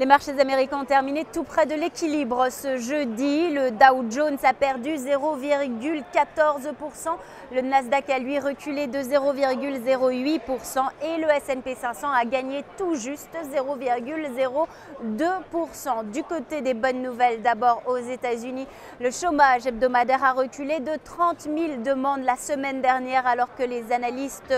Les marchés américains ont terminé tout près de l'équilibre ce jeudi. Le Dow Jones a perdu 0,14%. Le Nasdaq a lui reculé de 0,08% et le S&P 500 a gagné tout juste 0,02%. Du côté des bonnes nouvelles, d'abord aux États-Unis, le chômage hebdomadaire a reculé de 30 000 demandes la semaine dernière alors que les analystes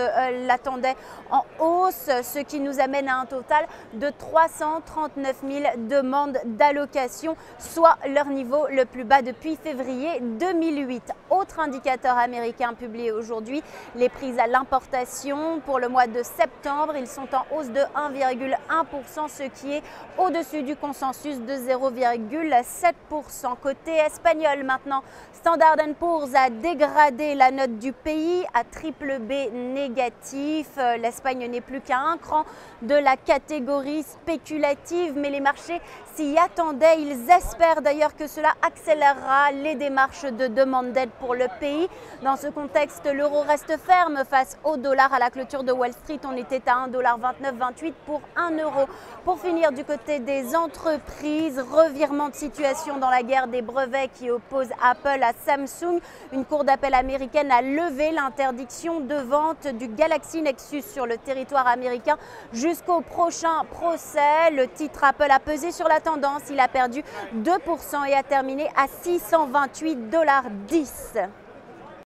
l'attendaient en hausse, ce qui nous amène à un total de 339 000 demandes d'allocation, soit leur niveau le plus bas depuis février 2008. Autre indicateur américain publié aujourd'hui, les prix à l'importation pour le mois de septembre, ils sont en hausse de 1,1%, ce qui est au-dessus du consensus de 0,7%. Côté espagnol maintenant, Standard & Poor's a dégradé la note du pays à BBB négatif. L'Espagne n'est plus qu'à un cran de la catégorie spéculative, mais les marchés s'y attendaient. Ils espèrent d'ailleurs que cela accélérera les démarches de demande d'aide pour le pays. Dans ce contexte, l'euro reste ferme face au dollar. À la clôture de Wall Street, on était à 1,2928 $ pour 1 euro. Pour finir, du côté des entreprises, revirement de situation dans la guerre des brevets qui oppose Apple à Samsung. Une cour d'appel américaine a levé l'interdiction de vente du Galaxy Nexus sur le territoire américain jusqu'au prochain procès. Le titre Apple a pesé sur la tendance, il a perdu 2% et a terminé à 628,10 $.